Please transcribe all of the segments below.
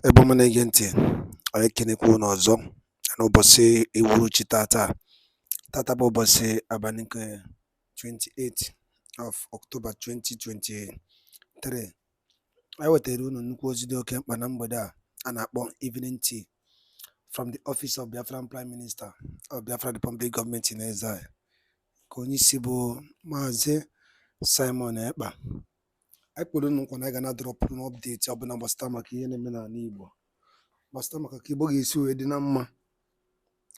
Ebe ọma na-ege ntị, anyị ekenekwa unu ọzọ n'ụbọchị uhuruchi tata bụ ụbọchị abalị nke 28 of October 2023. Anyị wetara unu nnukwu ozi dị oke mkpa na mgbede a na-akpọ evening tea from the office of Biafran Prime Minister of Biafra Republic Government in Exile, ka onye isi bụ Maazị Simon Ekpa. Anyị kpọrọ unu nkwa na anyị ga na-adrọpụ n'ọpdeti ọbụla gbasara maka ihe na-eme n'ala Igbo, gbasara maka ka Igbo ga-esi wee dị na mma,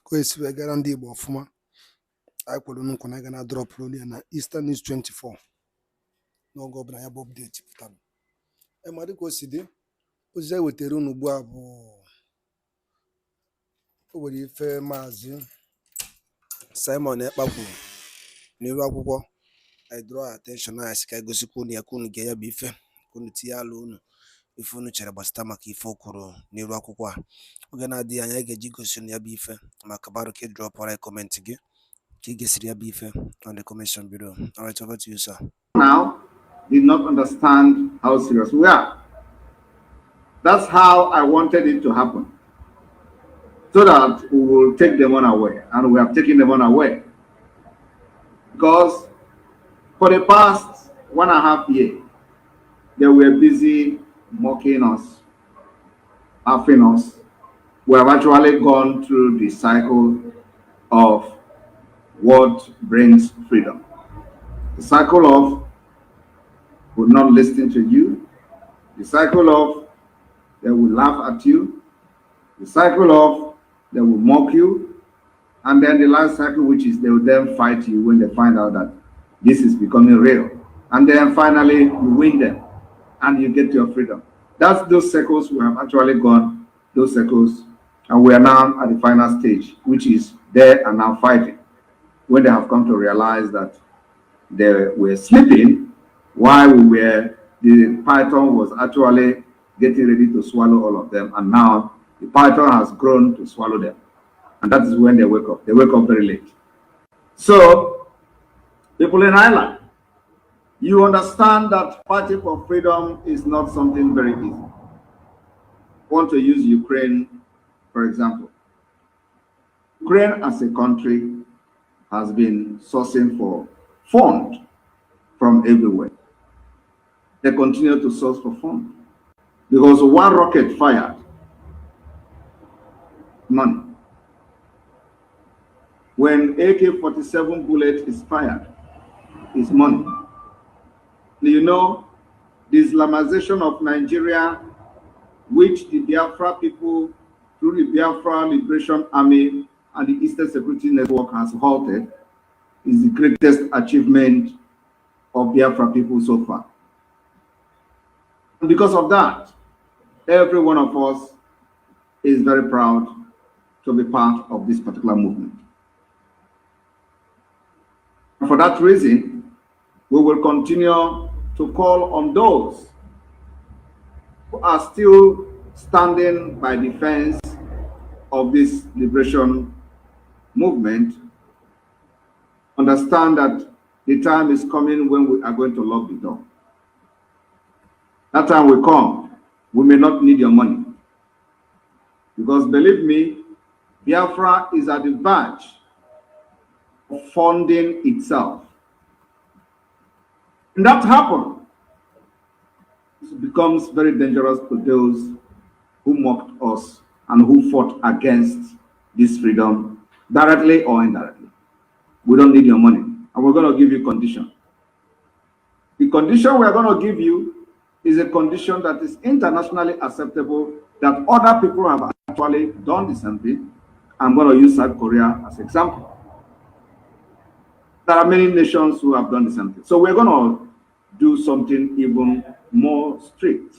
ka o esi wee gara ndị Igbo ọfụma. Anyị kpọrọ unu nkwa na anyị ga na-adrọpụ ya na Eastern News 24 n'oge ọbụla ya bụ ọpdeti pụtara. Ma dịka o si dị, ozi anyị wetara unu ugbu a bụ o nwere ife Maazị Simon Ekpa kwuru n'iru akwụkwọ. I draw attention na asị ka anyị gosikwa unu ya, ka unu gee ya bụ ife, ka unu tinye ala unu ife unu chere gbasara maka ife o kwuru n'iru akwụkwọ a. Oge na-adịghị anya anyị ga-eji gosi unu ya bụ ife, maka barụ ka ị drọpụrụ kọmentị gị ka ị gesiri ya bụ ife on the comment below. All right, over to you, sir. Now did not understand how serious we are. That's how I wanted it to happen, so that we will take them on away, and we have taken them on away. Because for the past 1.5 years, they were busy mocking us, laughing us. We have actually gone through the cycle of what brings freedom. The cycle of will not listen to you. The cycle of they will laugh at you. The cycle of they will mock you. And then the last cycle, which is they will then fight you when they find out that this is becoming real. And then finally you win them and you get your freedom. That's those circles we have actually gone, those circles, and we are now at the final stage, which is they are now fighting, when they have come to realize that they were sleeping while the python was actually getting ready to swallow all of them, and now the python has grown to swallow them. And that is when they wake up. They wake up very late. So, people in Ireland, you understand that fighting for freedom is not something very easy. I want to use Ukraine, for example. Ukraine as a country has been sourcing for funds from everywhere. They continue to source for funds because one rocket fired, money. When AK-47 bullet is fired, it's money. You know, the Islamization of Nigeria, which the Biafra people, through the Biafra Liberation Army and the Eastern Security Network has halted, is the greatest achievement of Biafra people so far. And because of that, every one of us is very proud to be part of this particular movement. And for that reason, we will continue to call on those who are still standing by the fence of this liberation movement. Understand that the time is coming when we are going to lock the door. That time will come. We may not need your money. Because believe me, Biafra is at the verge of funding itself. And that happens, it becomes very dangerous to those who mocked us and who fought against this freedom, directly or indirectly. We don't need your money, and we're going to give you condition. The condition we're going to give you is a condition that is internationally acceptable, that other people have actually done the same thing. I'm going to use South Korea as an example. There are many nations who have done the same thing. So we're going to do something even more strict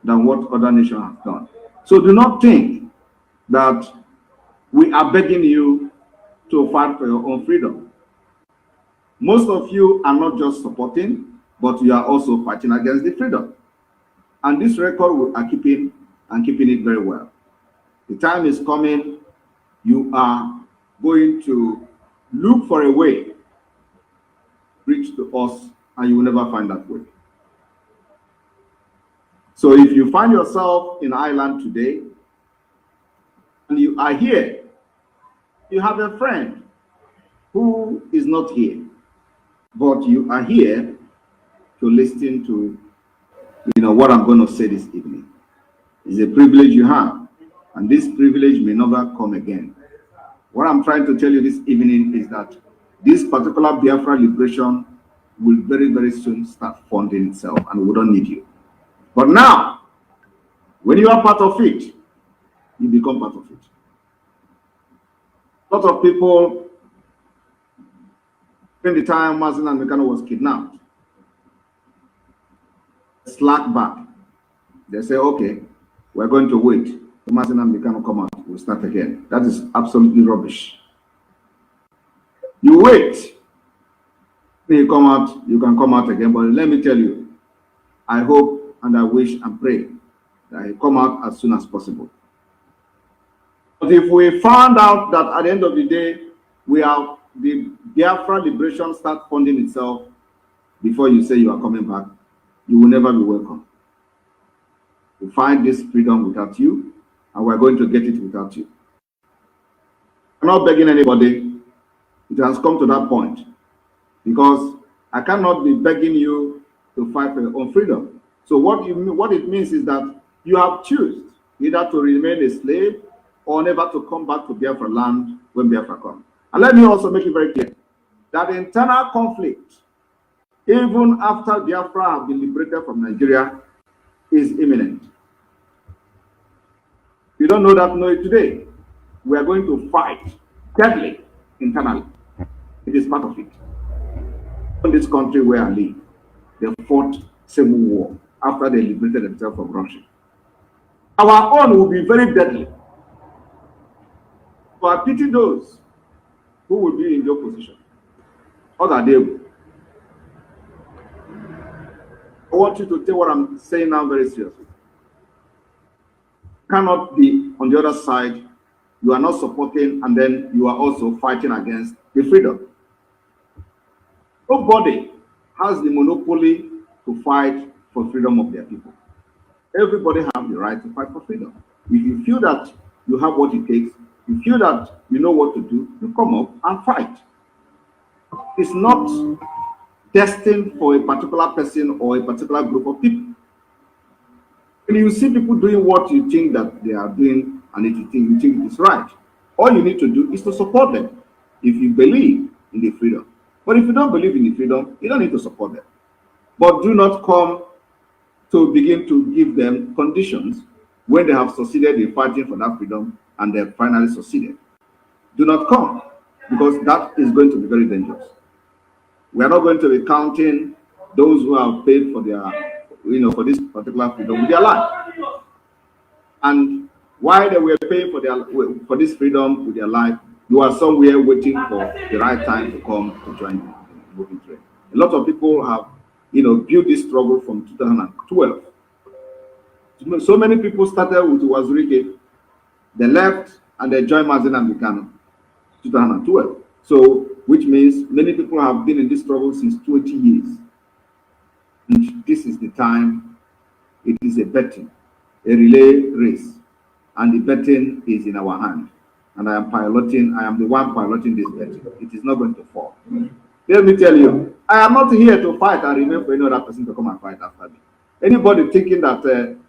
than what other nations have done. So do not think that we are begging you to fight for your own freedom. Most of you are not just supporting, but you are also fighting against the freedom. And this record we are keeping, and keeping it very well. The time is coming, you are going to look for a way reach to us, and you will never find that way. So if you find yourself in Ireland today and you are here, you have a friend who is not here, but you are here to listen to what I'm going to say this evening. It's a privilege you have, and this privilege may never come again. What I'm trying to tell you this evening is that this particular Biafra liberation will very, very soon start funding itself, and we don't need you. But now, when you are part of it, you become part of it. A lot of people, during the time Mazen and Mekano was kidnapped, slack back. They say, okay, we're going to wait. Mazen and Mekano come out, we'll start again. That is absolutely rubbish. You wait. When you come out, you can come out again. But let me tell you, I hope and I wish and pray that you come out as soon as possible. But if we found out that at the end of the day, the Biafra liberation start funding itself before you say you are coming back, you will never be welcome. We find this freedom without you, and we're going to get it without you. I'm not begging anybody. It has come to that point, because I cannot be begging you to fight for your own freedom. So what it means is that you have chosen either to remain a slave or never to come back to Biafra land when Biafra comes. And let me also make it very clear that the internal conflict, even after Biafra have been liberated from Nigeria, is imminent. If you don't know that, know it today. We are going to fight deadly internally. It is part of it. In this country where I live, they fought civil war after they liberated themselves from Russia. Our own will be very deadly. So I pity those who will be in your position. What are they? I want you to take what I'm saying now very seriously. Cannot be on the other side. You are not supporting, and then you are also fighting against the freedom. Nobody has the monopoly to fight for freedom of their people. Everybody has the right to fight for freedom. If you feel that you have what it takes, you feel that you know what to do, you come up and fight. It's not destined for a particular person or a particular group of people. When you see people doing what you think that they are doing and you think it is right, all you need to do is to support them if you believe in the freedom. But if you don't believe in the freedom, you don't need to support them. But do not come to begin to give them conditions when they have succeeded in fighting for that freedom and they have finally succeeded. Do not come, because that is going to be very dangerous. We are not going to be counting those who have paid for their, for this particular freedom with their life. And while they were paying for this freedom with their life, you are somewhere waiting for the right time to come to join the moving train. A lot of people have, built this struggle from 2012. So many people started with Wazirike, they left and they joined Mazen and Bikano 2012. So, which means many people have been in this struggle since 20 years. And this is the time. It is a betting, a relay race, and the betting is in our hand. And I am the one piloting this betting. It is not going to fall. Let me tell you, I am not here to fight and remain for any other person to come and fight after me. Anybody thinking that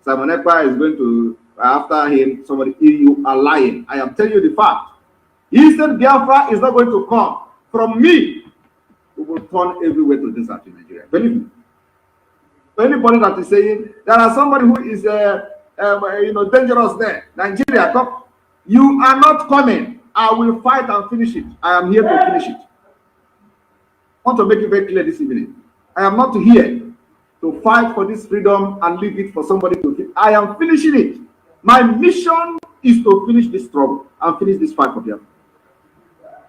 Simon EKPA is going to, after him, you are lying. I am telling you the fact. He said Biafra is not going to come from me. We will turn everywhere to desert in Nigeria. Believe me. Anybody that is saying there are somebody who is dangerous there, Nigeria, come. You are not coming. I will fight and finish it. I am here to finish it. I want to make it very clear this evening. I am not here to fight for this freedom and leave it for somebody to finish. I am finishing it. My mission is to finish this struggle and finish this fight for them.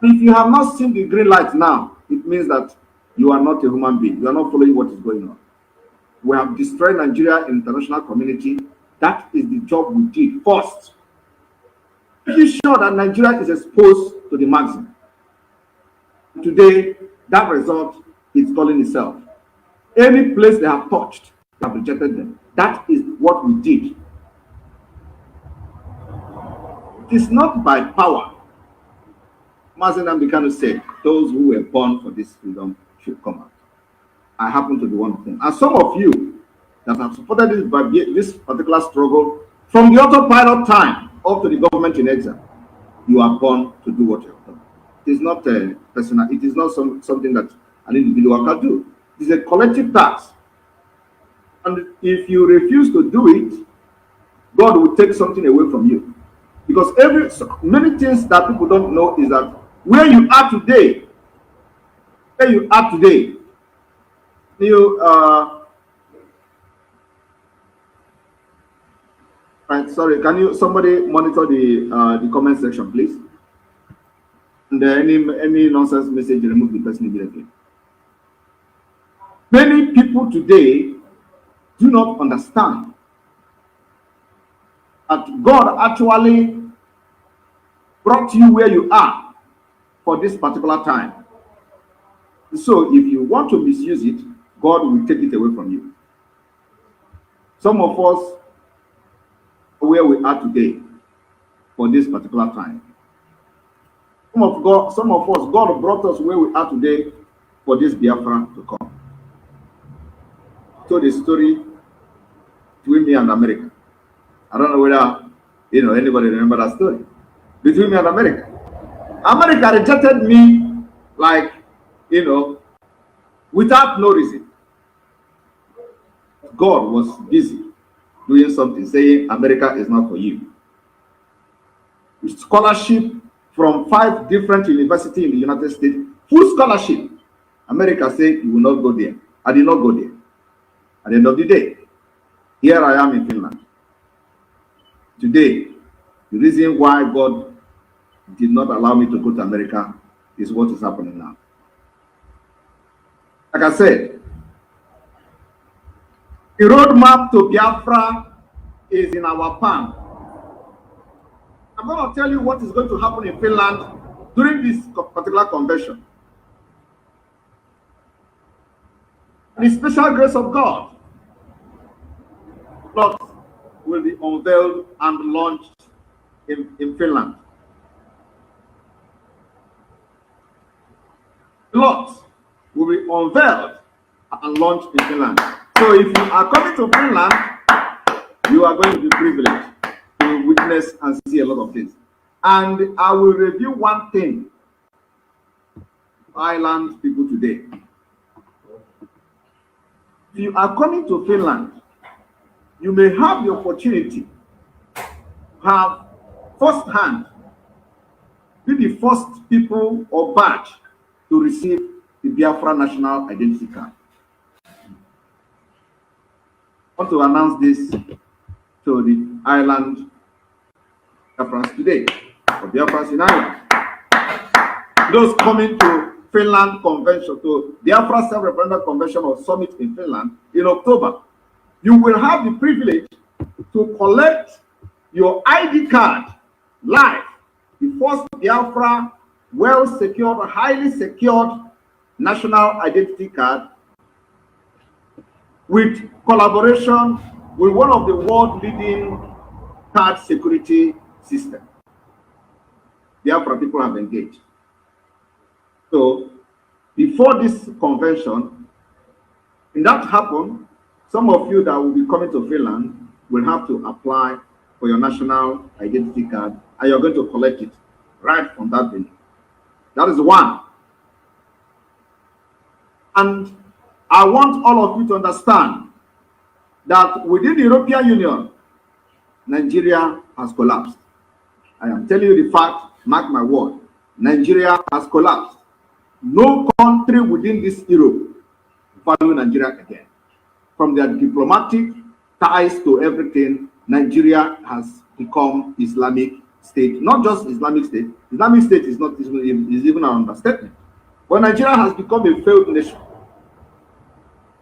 If you have not seen the green light now, it means that you are not a human being. You are not following what is going on. We have destroyed Nigeria in the international community. That is the job we did first. Are you sure that Nigeria is exposed to the maximum? Today, that result is calling itself. Any place they have touched, they have rejected them. That is what we did. It is not by power. Mazen Amdekano said, those who were born for this freedom should come out. I happen to be one of them. And some of you that have supported this particular struggle from the autopilot time up to the government in exile, you are born to do what you have done. It is not a personal, it is not something that an individual can do. It is a collective task. And if you refuse to do it, God will take something away from you. Because many things that people don't know is that where you are today, right, sorry, can you somebody monitor the comment section, please? And any nonsense message, remove the person immediately. Many people today do not understand that God actually brought you where you are for this particular time. So if you want to misuse it, God will take it away from you. Some of us are where we are today for this particular time. Some of us, God brought us where we are today for this Biafra to come. So the story between me and America. I don't know whether anybody remember that story. Between me and America. America rejected me like, without no reason. God was busy doing something, saying America is not for you. With scholarship from 5 different universities in the United States, full scholarship. America said you will not go there. I did not go there. At the end of the day, here I am in Finland. Today, the reason why God did not allow me to go to America is what is happening now. Like I said, the roadmap to Biafra is in our palm. I'm going to tell you what is going to happen in Finland during this particular convention. The special grace of God will be unveiled and launched in Finland. Lots will be unveiled and launched in Finland. So if you are coming to Finland, you are going to be privileged to witness and see a lot of things. And I will review one thing, island people today. If you are coming to Finland, you may have the opportunity to have first-hand, be the first people or batch to receive the Biafra National Identity Card. I want to announce this to the island Biafrans today, or Biafrans in Ireland. Those coming to Finland Convention, to Biafra Self-Referendum Convention or Summit in Finland in October, you will have the privilege to collect your ID card live, the first Biafra well-secured, highly secured national identity card with collaboration with one of the world-leading card security systems. Biafra people have engaged. So before this convention, when that happens, some of you that will be coming to Finland will have to apply for your national identity card, and you're going to collect it right from that venue. That is one. And I want all of you to understand that within the European Union, Nigeria has collapsed. I am telling you the fact, mark my word. Nigeria has collapsed. No country within this Europe value Nigeria again. From their diplomatic ties to everything, Nigeria has become Islamic State. Not just Islamic State. Islamic State is not is even an understatement. But Nigeria has become a failed nation.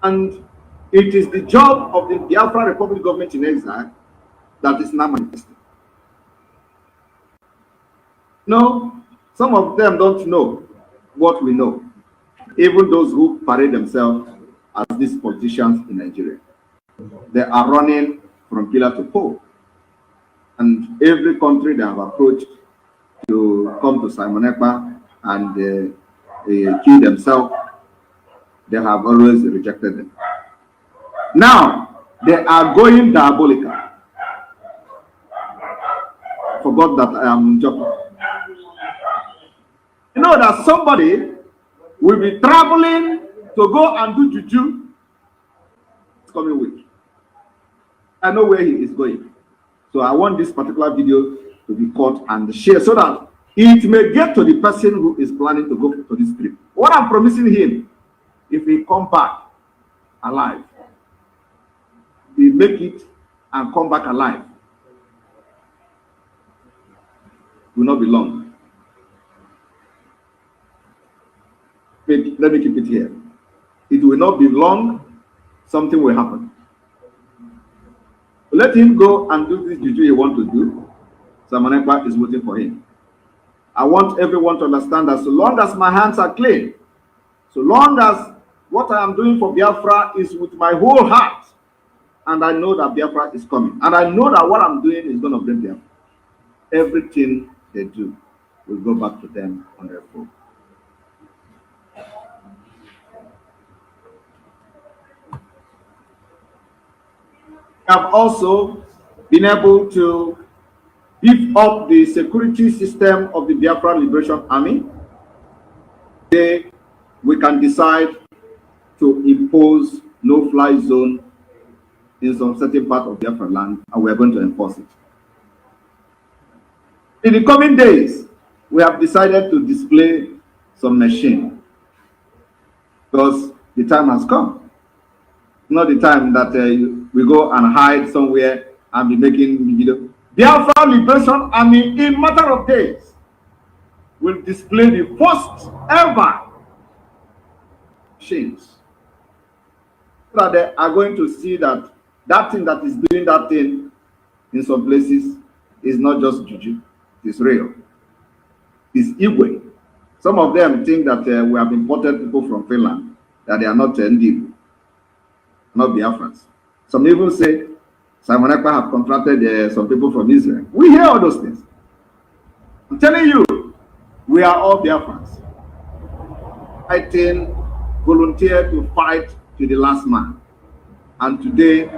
And it is the job of the Biafra Republic government in exile that is now manifesting. No, some of them don't know what we know. Even those who parade themselves as these politicians in Nigeria. They are running from pillar to pole. And every country they have approached to come to Simon Ekpa and kill themselves, they have always rejected them. Now, they are going diabolical. Forgot that I am joking. You know that somebody will be traveling to go and do juju this coming week. I know where he is going. So I want this particular video to be caught and shared so that it may get to the person who is planning to go to this trip. What I'm promising him, if he come back alive, he make it and come back alive, will not be long. Let me keep it here. It will not be long, something will happen. Let him go and do this juju he want to do. Simon Ekpa is waiting for him. I want everyone to understand that so long as my hands are clean, so long as what I am doing for Biafra is with my whole heart, and I know that Biafra is coming, and I know that what I'm doing is going to bring Biafra, everything they do will go back to them on their phone. Have also been able to beef up the security system of the Biafra Liberation Army. Today, we can decide to impose no-fly zone in some certain part of Biafra land, and we are going to enforce it. In the coming days, we have decided to display some machine because the time has come. Not the time that we go and hide somewhere and be making video. Biafra Liberation Army, in matter of days, will display the first ever machines. So that they are going to see that that thing that is doing that thing in some places is not just juju, it's real. It's Igwe. Some of them think that we have imported people from Finland, that they are not Ndigo, not Biafrans. Some even say Simon Ekpa have contracted some people from Israel. We hear all those things. I'm telling you, we are all Biafrans. Fighting, volunteer to fight to the last man. And today,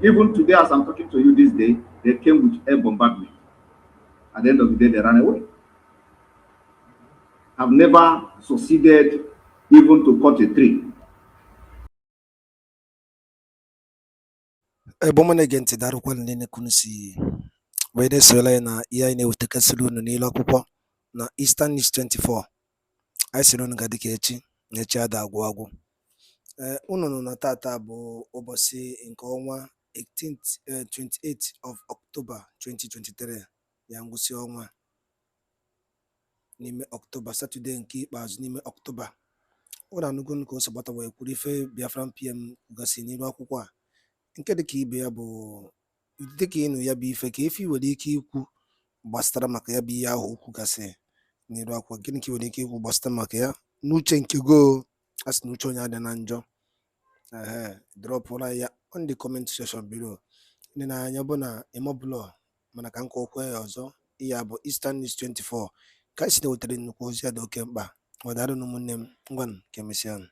even today as I'm talking to you this day, they came with air bombardment. At the end of the day, they ran away. I've never succeeded even to cut a tree. Bomana gente darukwa nene kunisi wede swela na iya ine utekasilu nilo akwụkwọ na Eastern News 24 anyị siri unu gadị ka echi ada agwụ unu nọ na tata bụ ụbọchị nke ọnwa 28 of October 2023 ya ngwụsị ọnwa n'ime October, Saturday nke ikpeazụ n'ime October. Ụra anụgo ka o si gbata wee kwuru ife Biafran PM gasị n'iru akwụkwọ a nke dịka ibe ya bụ dịka ịnụ ya bụ ife ka ife nwere ike ikwu gbasara maka ya bụ ihe ahụ okwu gasị n'iru akwụkwọ. Gịnị ka nwere ike ikwu gbasara maka ya n'uche nke go a sị na uche onye adị na njọ? Dropụra ya on the comment section below. Ndị na-anya bụ na ịmọbụlọ mana ka nkwa okwu ya ọzọ ya bụ Eastern News 24 ka esi na-wetara nnukwu ozi ya dị oke mkpa. Ọ dara ụmụnne m ngwanụ ka emesịa.